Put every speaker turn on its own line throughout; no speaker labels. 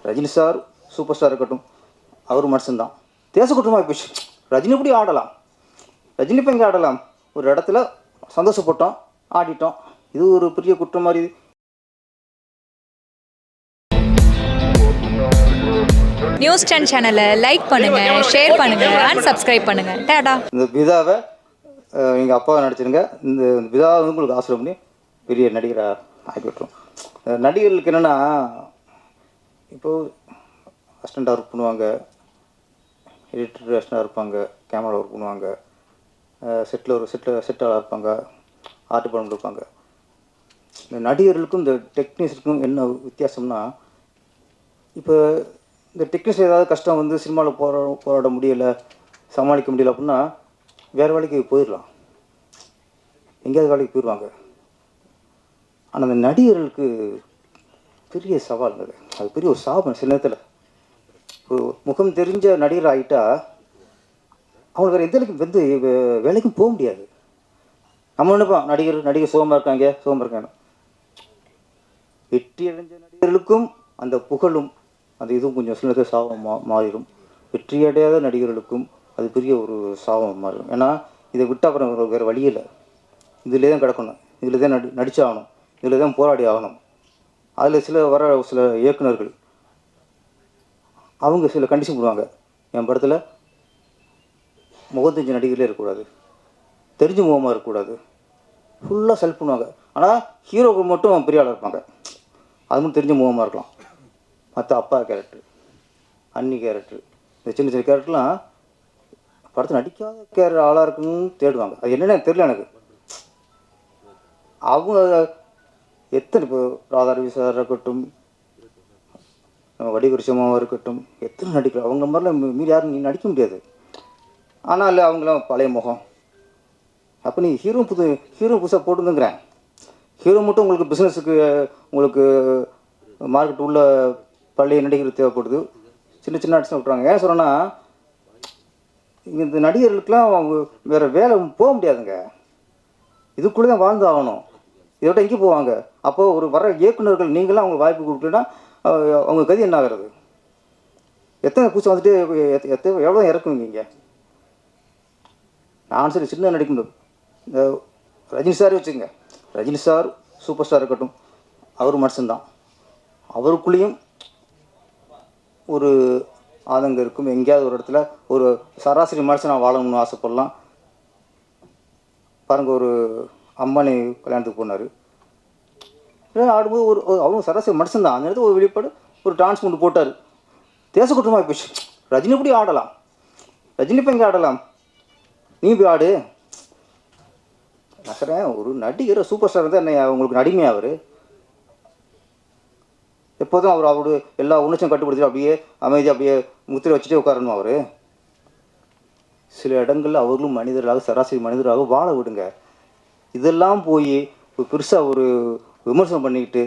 Rajini sir super star இருக்கட்டும், அவர் மனுஷன்தான். தேசக்குற்றமாக போயிடுச்சு. ரஜினி எப்படி ஆடலாம்? ரஜினி இப்போ எங்கே ஆடலாம்? ஒரு இடத்துல சந்தோஷப்பட்டோம், ஆடிட்டோம். இது ஒரு பெரிய குற்றம் மாதிரி.
நியூஸ் 10 சேனலை லைக் பண்ணுங்க, ஷேர் பண்ணுங்க அண்ட் சப்ஸ்கிரைப் பண்ணுங்க. டாடா.
இந்த பிதாவை எங்கள் அப்பாவை நடிச்சிருங்க. இந்த பிதாவை வந்து உங்களுக்கு ஆசிரியம் பண்ணி பெரிய நடிகராக ஆக்கி விட்டுரும். நடிகர்களுக்கு என்னென்னா, இப்போது அசிஸ்டண்ட்டாக ஒர்க் பண்ணுவாங்க, எடிட்டர் அசிஸ்டண்டாக இருப்பாங்க, கேமரா ஒர்க் பண்ணுவாங்க, செட்டாளாக இருப்பாங்க, ஆர்ட் டிபார்ட்மெண்ட் இருப்பாங்க. இந்த நடிகர்களுக்கும் இந்த டெக்னீஷியனுக்கும் என்ன வித்தியாசம்னா, இப்போ இந்த டெக்னீஷியன் ஏதாவது கஷ்டம் வந்து சினிமாவில் போராட முடியலை, சமாளிக்க முடியல அப்படின்னா வேறு வேலைக்கு போயிடலாம், எங்கேயாவது வேலைக்கு போயிடுவாங்க. ஆனால் அந்த நடிகர்களுக்கு பெரிய சவாலுங்க. அது பெரிய ஒரு சாபம். சில நேரத்தில் ஒரு முகம் தெரிஞ்ச நடிகர் ஆகிட்டா அவங்களுக்கு வேறு எந்த வந்து வேலைக்கும் போக முடியாது. நம்ம நினைப்போம் நடிகர் சுகமாக இருக்காங்க. வெற்றி அடைஞ்ச நடிகர்களுக்கும் அந்த புகழும் அந்த இதுவும் கொஞ்சம் சில நேரத்தில் சாபம் மாறிடும். வெற்றி அடையாத நடிகர்களுக்கும் அது பெரிய ஒரு சாபம் மாறிடும். ஏன்னா இதை விட்டு அப்புறம் வேறு வழி இல்லை. இதிலே தான் கிடக்கணும், இதில் தான் நடிச்சாகணும், இதில் தான் போராடி ஆகணும். அதில் சில இயக்குநர்கள் அவங்க சில கண்டிஷன் போடுவாங்க. என் படத்தில் முகம் தெரிஞ்ச நடிகர்களே இருக்கக்கூடாது, தெரிஞ்ச முகமாக இருக்கக்கூடாது, ஃபுல்லாக செலக்ட் பண்ணுவாங்க. ஆனால் ஹீரோக்கள் மட்டும் பெரிய ஆளாக இருப்பாங்க, அது மட்டும் தெரிஞ்ச முகமாக இருக்கலாம். மற்ற அப்பா கேரக்டர், அன்னி கேரக்டர், இந்த சின்ன சின்ன கேரக்டர்லாம் படத்தில் நடிக்காத ஆளாக இருக்குன்னு தேடுவாங்க. அது என்னென்னு தெரியல எனக்கு. அவங்க எத்தனை இப்போ ராதாரவி சார் இருக்கட்டும், வடிவரிசமாகவும் இருக்கட்டும், எத்தனை நடிக்கிறோம் அவங்க மாதிரிலாம் மீறி யாரும் நீ நடிக்க முடியாது. ஆனால் இல்லை அவங்களாம் பழைய முகம். அப்போ நீ ஹீரோ புதுசாக போட்டுங்கிறேன். ஹீரோ மட்டும் உங்களுக்கு பிஸ்னஸுக்கு உங்களுக்கு மார்க்கெட் உள்ள பழைய நடிகர் தேவைப்படுது, சின்ன சின்ன ஆர்டிஸ்ட் விட்றாங்க. ஏன் சொல்கிறேன்னா, இந்த நடிகர்களுக்கெல்லாம் அவங்க வேறு வேலை போக முடியாதுங்க, இதுக்குள்ளே தான் வாழ்ந்து ஆகணும். இதோட எங்கே போவாங்க? அப்போது ஒரு வர இயக்குநர்கள் நீங்களாம் அவங்க வாய்ப்பு கொடுக்கலன்னா அவங்க கதி என்ன ஆகிறது? எத்தனை பூச்சி வந்துட்டு எவ்வளோ இறக்குவீங்க இங்கே? நான் சரி சின்ன நடிக்கணும். இந்த ரஜினி சாரே வச்சுங்க, ரஜினி சார் சூப்பர் ஸ்டார் இருக்கட்டும், அவர் மனுஷன்தான். அவருக்குள்ளேயும் ஒரு ஆதங்கம் இருக்கும். எங்கேயாவது ஒரு இடத்துல ஒரு சராசரி மனுஷனாக வாழணும்னு ஆசைப்படலாம். பாருங்கள், ஒரு அம்பானி கல்யாணத்துக்கு போனார், ஆடும்போது அவங்க சராசரி மனுஷன்தான். அந்த இடத்துல ஒரு வெளிப்பாடு ஒரு டான்ஸ் கொண்டு போட்டார். தேசக்குற்றமாக போயிடுச்சு. ரஜினி எப்படி ஆடலாம்? ரஜினி இப்போ எங்கே ஆடலாம்? நீ போய் ஆடு. நான் சொல்கிறேன், ஒரு நடிகர் சூப்பர் ஸ்டார் தான் என்ன உங்களுக்கு நடிமையா? அவர் எப்போதும் அவரோட எல்லா உணர்ச்சியும் கட்டுப்படுத்தி அப்படியே அமைதியாக அப்படியே முத்திரை வச்சுட்டே உட்காரணும். அவர் சில இடங்களில் அவர்களும் மனிதர்களாக சராசரி மனிதராக வாழ விடுங்க. இதெல்லாம் போய் பெருசாக ஒரு விமர்சனம் பண்ணிக்கிட்டு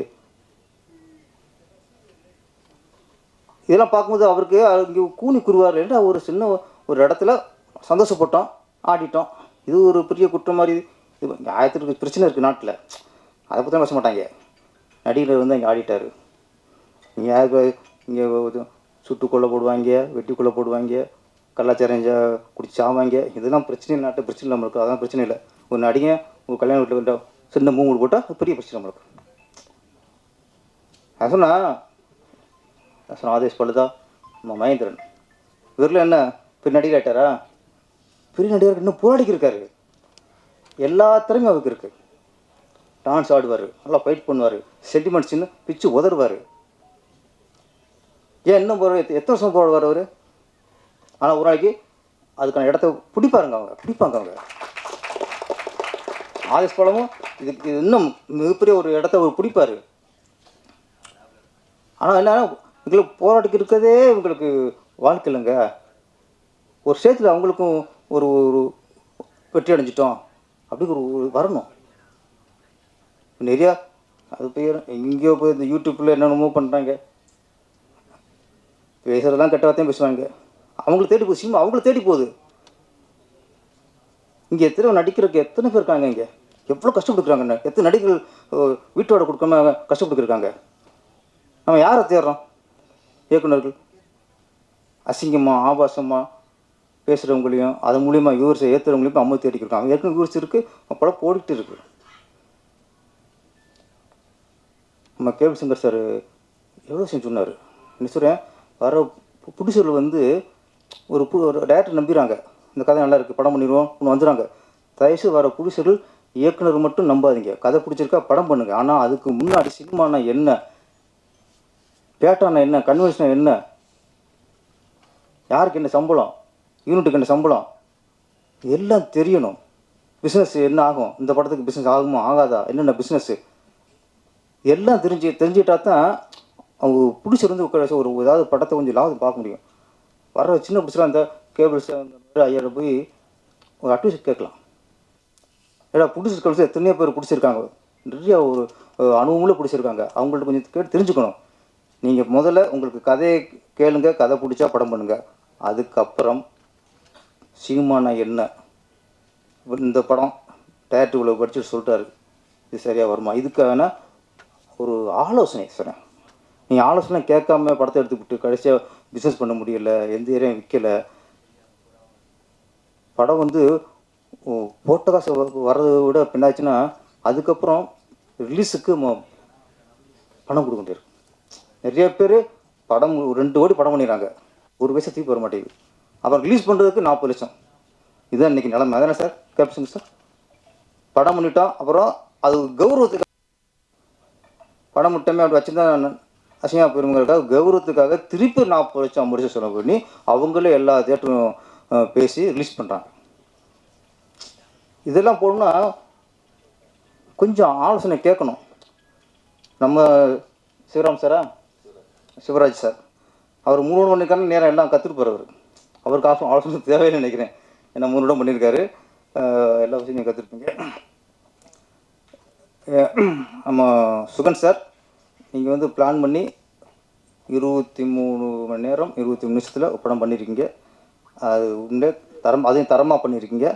இதெல்லாம் பார்க்கும்போது அவருக்கு இங்கே கூனி குருவார் என்று ஒரு சின்ன ஒரு இடத்துல சந்தோஷப்பட்டோம், ஆடிட்டோம். இது ஒரு பெரிய குற்றம் மாதிரி. இது ஆயிரத்துக்கு பிரச்சனை இருக்குது நாட்டில், அதை பற்றி பேச மாட்டாங்க. நடிகர் வந்து அங்கே ஆடிட்டார், இங்கே யாருக்கு இங்கே சுட்டு கொலை போடுவாங்க, வெட்டி கொலை போடுவாங்க, கலாச்சாரம் குடிச்சு சாவாங்க. இதெல்லாம் பிரச்சனை நாட்டு பிரச்சனை இல்லாமல் இருக்குது. அதெல்லாம் பிரச்சனை இல்லை. ஒரு நடிகை ஒரு கல்யாண வீட்டில் வந்து சின்ன மூணு போட்டால் பெரிய பிரச்சனை நம்மளுக்கு. நான் சொன்ன ஆதேஷ் பழுதா, நம்ம மகேந்திரன், இவரில் என்ன பெரிய நடிகர் ஆகிட்டாரா? பெரிய நடிகர் இன்னும் போராடிக்கிருக்காரு. எல்லா திறமையும் அவருக்கு இருக்குது. டான்ஸ் ஆடுவார், நல்லா ஃபைட் பண்ணுவார், சென்டிமெண்ட்ஸ்ன்னு பிச்சு உதறுவார். ஏன் இன்னும் எத்தனை வருஷம் போடுவார் அவர்? ஆனால் ஒரு நாளைக்கு அதுக்கான இடத்த பிடிப்பாங்க அவங்க. ஆதேஷ் பழமும் இதுக்கு இன்னும் மிகப்பெரிய ஒரு இடத்த அவர் பிடிப்பார். ஆனால் என்ன, எங்களுக்கு போராட்டத்துக்கு இருக்கிறதே இவங்களுக்கு வாழ்க்கை இல்லைங்க. ஒரு ஸ்டேஜில் அவங்களுக்கும் ஒரு வெற்றி அடைஞ்சிட்டோம் அப்படி ஒரு வரணும். நிறையா அது பேர் எங்கேயோ போய் இந்த யூடியூப்பில் என்னென்னமோ பண்ணுறாங்க, பேசுகிறதெல்லாம் கெட்ட வார்த்தையும் பேசுவாங்க. அவங்கள தேடி போகுது சினிமா, அவங்கள தேடி போகுது. இங்கே எத்தனை நடிக்கிறதுக்கு எத்தனை பேர் இருக்காங்க, இங்கே எவ்வளோ கஷ்டப்பட்டுருக்காங்க. எத்தனை நடிகர்கள் வீட்டோட கொடுக்காம கஷ்டப்பட்டுருக்காங்க. நம்ம யாரை தேடுறோம்? இயக்குனர்கள் அசிங்கமாக ஆபாசமாக பேசுகிறவங்களையும் அது மூலிமா வியூவர்ஸை ஏற்றுறவங்களையும் அம்மு தேடிக்கிருக்காங்க. ஏற்கனவே வியூவர்ஸ் இருக்குது, படம் போட்டுட்டு இருக்குது. நம்ம கேபிள் சங்கர் சார் எவ்வளோ சொன்னார். என்ன சொல்கிறேன், வர ப்ரொடியூசர்கள் வந்து ஒரு டேரக்டர் நம்பிடுறாங்க, இந்த கதை நல்லா இருக்குது படம் பண்ணிடுவோம் ஒன்று வந்துடுறாங்க. தயவுசு வர ப்ரொடியூசர்கள் இயக்குனர் மட்டும் நம்பாதீங்க, கதை பிடிச்சிருக்கா படம் பண்ணுங்கள். ஆனால் அதுக்கு முன்னாடி சினிமானா என்ன, பேட்டானா என்ன, கன்வென்ஷனா என்ன, யாருக்கு என்ன சம்பளம், யூனிட்டுக்கு என்ன சம்பளம், எல்லாம் தெரியணும். பிஸ்னஸ் என்ன ஆகும், இந்த படத்துக்கு பிஸ்னஸ் ஆகுமா ஆகாதா, என்னென்ன பிஸ்னஸ்ஸு எல்லாம் தெரிஞ்சுக்கிட்டா தான் அவங்க பிடிச்சி வந்து ஒரு ஏதாவது படத்தை கொஞ்சம் லாபம் பார்க்க முடியும். வர சின்ன பிடிச்சலாம் அந்த கேபிள்ஸ் அந்த மாதிரி ஐயாயிரம் போய் ஒரு அட்வைஸ் கேட்கலாம். ஏடா பிடிச்சிருக்க எத்தனையோ பேர் பிடிச்சிருக்காங்க, நிறைய ஒரு அனுபவங்களும் பிடிச்சிருக்காங்க. அவங்கள்ட்ட கொஞ்சம் கேட்டு தெரிஞ்சுக்கணும். நீங்கள் முதல்ல உங்களுக்கு கதையை கேளுங்க, கதை பிடிச்சா படம் பண்ணுங்கள். அதுக்கப்புறம் சினிமானா என்ன, இந்த படம் டேரக்டர் இவ்வளோ படிச்சுட்டு சொல்லிட்டாரு, இது சரியாக வருமா, இதுக்கான ஒரு ஆலோசனை சொன்னேன். நீங்கள் ஆலோசனை கேட்காம படத்தை எடுத்துக்கிட்டு கடைசியாக பிஸ்னஸ் பண்ண முடியலை, எந்த ஏரியாவும் விற்கலை. படம் வந்து போட்ட காசு வர்றதை விட பின்னாச்சுன்னா அதுக்கப்புறம் ரிலீஸுக்கு பணம் கொடுக்க முடியாது. நிறைய பேர் படம் 2 கோடி படம் பண்ணிடுறாங்க, ஒரு பைசா திருப்பி வர மாட்டேங்குது. அப்புறம் ரிலீஸ் பண்ணுறதுக்கு 40 லட்சம். இதுதான் இன்றைக்கி நிலைமை. அதானே சார் கேப்ஷன் சார்? படம் பண்ணிட்டோம், அப்புறம் அது கௌரவத்துக்கு படம் முட்டமே அப்படி வச்சுருந்தா அசிங்கமாக போயிருங்கிறதுக்காக கௌரவத்துக்காக திருப்பி 40 லட்சம் 50 லட்சம் செலவு பண்ணி அவங்களே எல்லா தேட்டரும் பேசி ரிலீஸ் பண்ணுறாங்க. இதெல்லாம் போகணுன்னா கொஞ்சம் ஆலோசனை கேட்கணும். நம்ம சிவராம் சாரா, சிவராஜ் சார், அவர் 3 மணிக்கான நேரம் எல்லாம் கற்றுட்டு போகிறவர். அவருக்கு ஆலோசனை தேவையில்லை நினைக்கிறேன். ஏன்னா 3 இடம் பண்ணியிருக்காரு, எல்லா விஷயம் நீங்கள் கற்றுருப்பீங்க. நம்ம சுகன் சார், நீங்கள் வந்து பிளான் பண்ணி 23 மணி நேரம் 23 நிமிஷத்தில் படம் பண்ணியிருக்கீங்க. அது உண்டே அதையும் தரமாக பண்ணியிருக்கீங்க.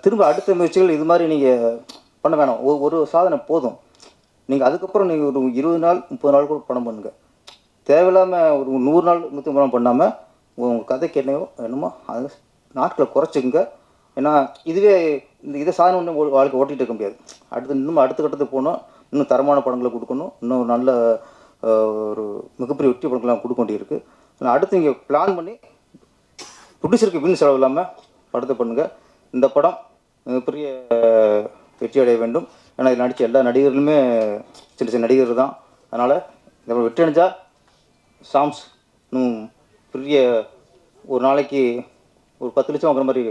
திரும்ப அடுத்த முயற்சிகள் இது மாதிரி நீங்கள் பண்ண வேணாம். ஒரு சாதனை போதும். நீங்கள் அதுக்கப்புறம் நீங்கள் ஒரு 20 நாள் 30 நாள் கூட படம் பண்ணுங்கள். தேவையில்லாமல் ஒரு 100 நாள் 150 நாள் பண்ணாமல் உங்கள் கதைக்கு என்னமோ அது நாட்களை குறைச்சிக்குங்க. ஏன்னா இதுவே இதை சாதனை ஒன்று வாழ்க்கை ஓட்டிகிட்டு இருக்க முடியாது. இன்னும் அடுத்த கட்டத்துக்கு போகணும், இன்னும் தரமான படங்களை கொடுக்கணும், இன்னும் நல்ல ஒரு மிகப்பெரிய வெற்றி படங்கள்லாம் கொடுக்க வேண்டியிருக்கு. அடுத்து இங்கே பிளான் பண்ணி ப்ரொடியூசருக்கு வீண் செலவு இல்லாமல் படத்தை பண்ணுங்கள். இந்த படம் மிகப்பெரிய வெற்றி அடைய வேண்டும். ஏன்னா இதில் நடித்த எல்லா நடிகர்களுமே சின்ன சின்ன நடிகர்கள் தான். அதனால் இந்த வெற்றி அடைஞ்சால் சாங்ஸ் இன்னும் பெரிய ஒரு நாளைக்கு ஒரு 10 லட்சம் வாங்குற மாதிரி.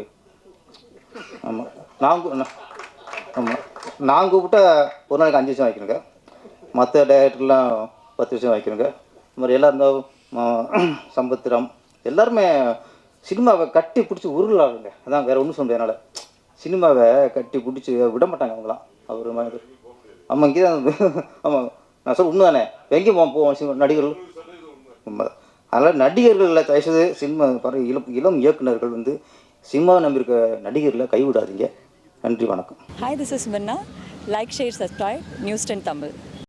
ஆமாம், நான் கூப்பிட்டா ஒரு நாளைக்கு 5 லட்சம் வாங்கிக்கிறேங்க. மற்ற டைரக்டர்லாம் 10 லட்சம் வாங்கிக்கிறேங்க. இந்த மாதிரி எல்லாம் இருந்தால் சம்பத்ராம் எல்லாருமே சினிமாவை கட்டி பிடிச்சி உருளாங்க. அதான் வேறு ஒன்றும் சொல்ல முடியாது. அதனால் சினிமாவை கட்டி பிடிச்சி விட மாட்டாங்க அவங்களாம். அவர் மாதிரி ஆமாம், இங்கே தான். ஆமாம், நான் சொல்ல உண்மை தானே. எங்கேயும் போவோம் நடிகர்கள். அதனால் நடிகர்களில் தயவுசெய்து சினிமா இளம் இயக்குனர்கள் வந்து சினிமாவை நம்பியிருக்க நடிகர்களை கைவிடாதீங்க. நன்றி, வணக்கம்.
Hi, this is Minna. Like, share, subscribe, News 10 Tamil.